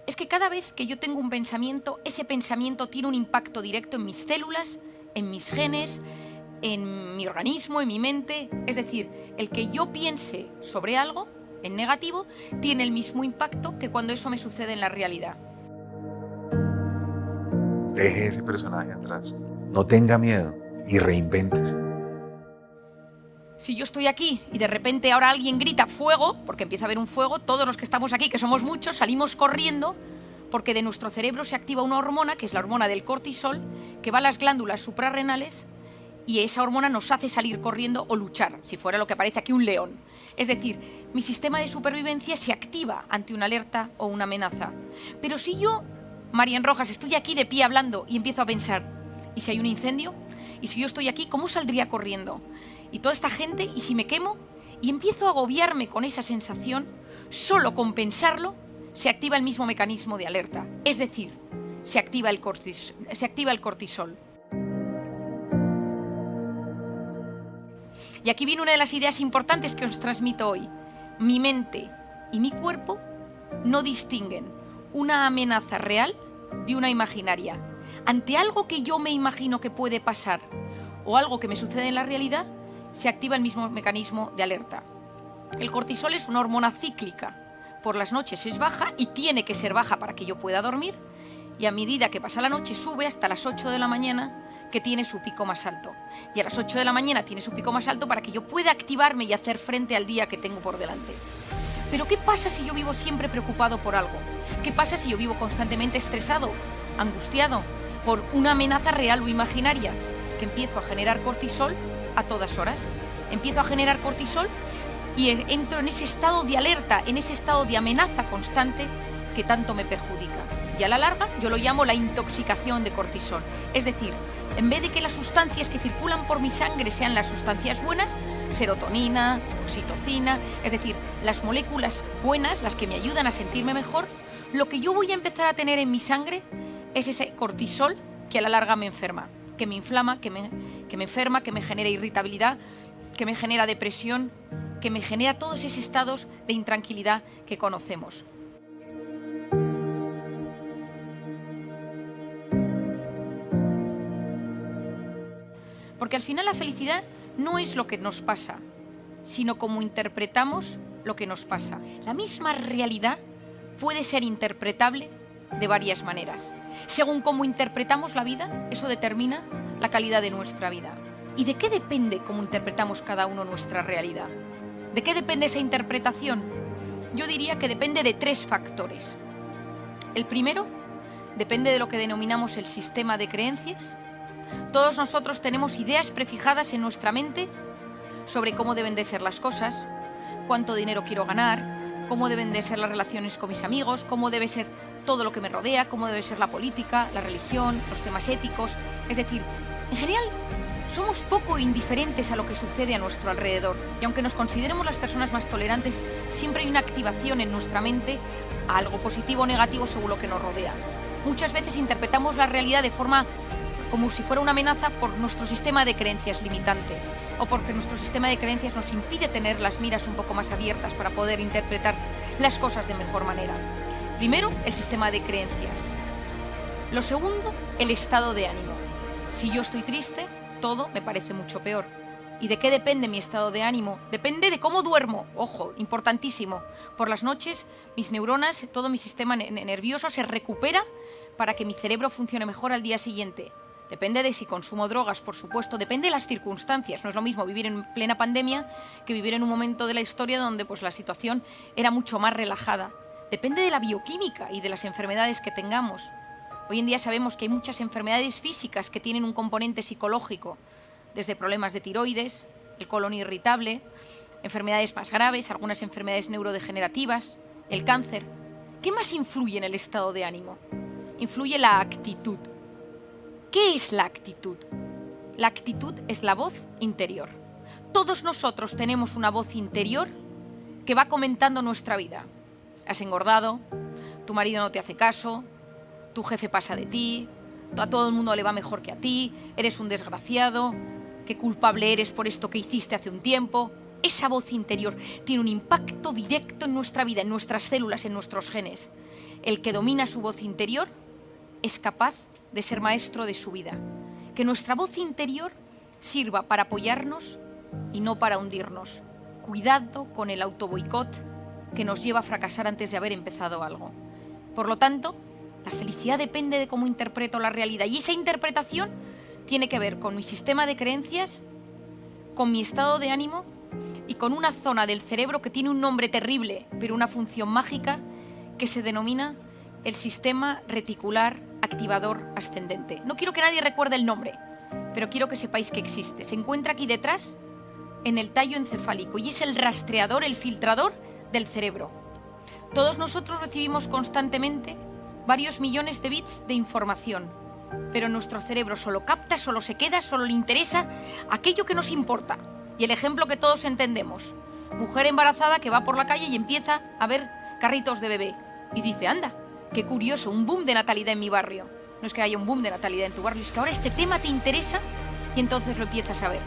es que cada vez que yo tengo un pensamiento, ese pensamiento tiene un impacto directo en mis células, en mis genes, en mi organismo, en mi mente. Es decir, el que yo piense sobre algo en negativo tiene el mismo impacto que cuando eso me sucede en la realidad. Deje ese personaje atrás. No tenga miedo y reinvéntese. Si yo estoy aquí y de repente ahora alguien grita fuego, porque empieza a haber un fuego, todos los que estamos aquí, que somos muchos, salimos corriendo porque de nuestro cerebro se activa una hormona, que es la hormona del cortisol, que va a las glándulas suprarrenales y esa hormona nos hace salir corriendo o luchar, si fuera lo que aparece aquí un león. Es decir, mi sistema de supervivencia se activa ante una alerta o una amenaza. Pero si yo, Marian Rojas, estoy aquí de pie hablando y empiezo a pensar, ¿y si hay un incendio? ¿Y si yo estoy aquí, cómo saldría corriendo? Y toda esta gente, ¿y si me quemo? Y empiezo a agobiarme con esa sensación, solo con pensarlo se activa el mismo mecanismo de alerta. Es decir, se activa el cortisol. Y aquí viene una de las ideas importantes que os transmito hoy. Mi mente y mi cuerpo no distinguen una amenaza real de una imaginaria. Ante algo que yo me imagino que puede pasar o algo que me sucede en la realidad, se activa el mismo mecanismo de alerta. El cortisol es una hormona cíclica. Por las noches es baja y tiene que ser baja para que yo pueda dormir, y a medida que pasa la noche sube hasta las 8 de la mañana, que tiene su pico más alto. Y a las 8 de la mañana tiene su pico más alto para que yo pueda activarme y hacer frente al día que tengo por delante. Pero ¿qué pasa si yo vivo siempre preocupado por algo? ¿Qué pasa si yo vivo constantemente estresado, angustiado por una amenaza real o imaginaria? Que empiezo a generar cortisol a todas horas. Empiezo a generar cortisol y entro en ese estado de alerta, en ese estado de amenaza constante que tanto me perjudica. Y a la larga yo lo llamo la intoxicación de cortisol. Es decir, en vez de que las sustancias que circulan por mi sangre sean las sustancias buenas, serotonina, oxitocina, es decir, las moléculas buenas, las que me ayudan a sentirme mejor, lo que yo voy a empezar a tener en mi sangre es ese cortisol que a la larga me enferma, que me inflama, que me enferma, que me genera irritabilidad, que me genera depresión, que me genera todos esos estados de intranquilidad que conocemos. Porque al final la felicidad no es lo que nos pasa, sino cómo interpretamos lo que nos pasa. La misma realidad puede ser interpretable de varias maneras. Según cómo interpretamos la vida, eso determina la calidad de nuestra vida. ¿Y de qué depende cómo interpretamos cada uno nuestra realidad? ¿De qué depende esa interpretación? Yo diría que depende de 3 factores. El primero, depende de lo que denominamos el sistema de creencias. Todos nosotros tenemos ideas prefijadas en nuestra mente sobre cómo deben de ser las cosas, cuánto dinero quiero ganar, cómo deben de ser las relaciones con mis amigos, cómo debe ser todo lo que me rodea, cómo debe ser la política, la religión, los temas éticos. Es decir, en general, somos poco indiferentes a lo que sucede a nuestro alrededor. Y aunque nos consideremos las personas más tolerantes, siempre hay una activación en nuestra mente a algo positivo o negativo según lo que nos rodea. Muchas veces interpretamos la realidad de forma como si fuera una amenaza por nuestro sistema de creencias limitante o porque nuestro sistema de creencias nos impide tener las miras un poco más abiertas para poder interpretar las cosas de mejor manera. Primero, el sistema de creencias. Lo segundo, el estado de ánimo. Si yo estoy triste, todo me parece mucho peor. ¿Y de qué depende mi estado de ánimo? Depende de cómo duermo. Ojo, importantísimo. Por las noches, mis neuronas, todo mi sistema nervioso se recupera para que mi cerebro funcione mejor al día siguiente. Depende de si consumo drogas, por supuesto, depende de las circunstancias. No es lo mismo vivir en plena pandemia que vivir en un momento de la historia donde pues, la situación era mucho más relajada. Depende de la bioquímica y de las enfermedades que tengamos. Hoy en día sabemos que hay muchas enfermedades físicas que tienen un componente psicológico, desde problemas de tiroides, el colon irritable, enfermedades más graves, algunas enfermedades neurodegenerativas, el cáncer. ¿Qué más influye en el estado de ánimo? Influye la actitud. ¿Qué es la actitud? La actitud es la voz interior. Todos nosotros tenemos una voz interior que va comentando nuestra vida. Has engordado, tu marido no te hace caso, tu jefe pasa de ti, a todo el mundo le va mejor que a ti, eres un desgraciado, qué culpable eres por esto que hiciste hace un tiempo. esa voz interior tiene un impacto directo en nuestra vida, en nuestras células, en nuestros genes. El que domina su voz interior es capaz de ser maestro de su vida. Que nuestra voz interior sirva para apoyarnos y no para hundirnos. Cuidado con el autoboicot que nos lleva a fracasar antes de haber empezado algo. Por lo tanto, la felicidad depende de cómo interpreto la realidad, y esa interpretación tiene que ver con mi sistema de creencias, con mi estado de ánimo y con una zona del cerebro que tiene un nombre terrible, pero una función mágica, que se denomina el sistema reticular activador ascendente. No quiero que nadie recuerde el nombre, pero quiero que sepáis que existe. Se encuentra aquí detrás, en el tallo encefálico, y es el rastreador, el filtrador del cerebro. Todos nosotros recibimos constantemente varios millones de bits de información, pero nuestro cerebro solo capta, solo se queda, solo le interesa aquello que nos importa. Y el ejemplo que todos entendemos: mujer embarazada que va por la calle y empieza a ver carritos de bebé y dice, anda, qué curioso, un boom de natalidad en mi barrio. No es que haya un boom de natalidad en tu barrio, es que ahora este tema te interesa y entonces lo empiezas a ver.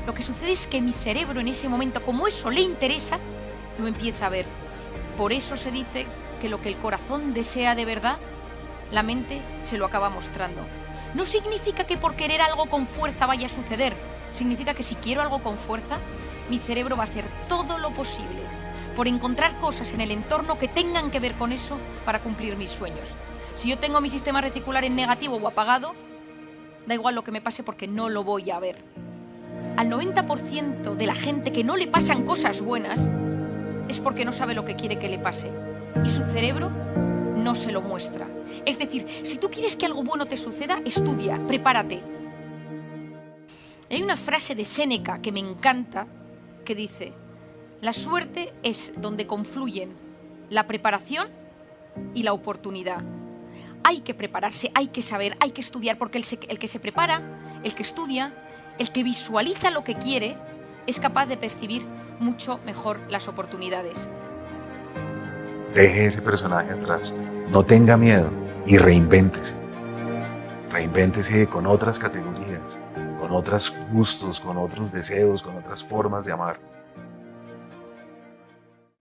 Lo que sucede es que mi cerebro en ese momento, como eso le interesa, lo empieza a ver. Por eso se dice que lo que el corazón desea de verdad, la mente se lo acaba mostrando. No significa que por querer algo con fuerza vaya a suceder. Significa que si quiero algo con fuerza, mi cerebro va a hacer todo lo posible por encontrar cosas en el entorno que tengan que ver con eso para cumplir mis sueños. Si yo tengo mi sistema reticular en negativo o apagado, da igual lo que me pase porque no lo voy a ver. Al 90% de la gente que no le pasan cosas buenas es porque no sabe lo que quiere que le pase y su cerebro no se lo muestra. Es decir, si tú quieres que algo bueno te suceda, estudia, prepárate. Hay una frase de Séneca que me encanta que dice: la suerte es donde confluyen la preparación y la oportunidad. Hay que prepararse, hay que saber, hay que estudiar, porque el que se prepara, el que estudia, el que visualiza lo que quiere, es capaz de percibir mucho mejor las oportunidades. Deje ese personaje atrás. No tenga miedo y reinvéntese. Reinvéntese con otras categorías, con otros gustos, con otros deseos, con otras formas de amar.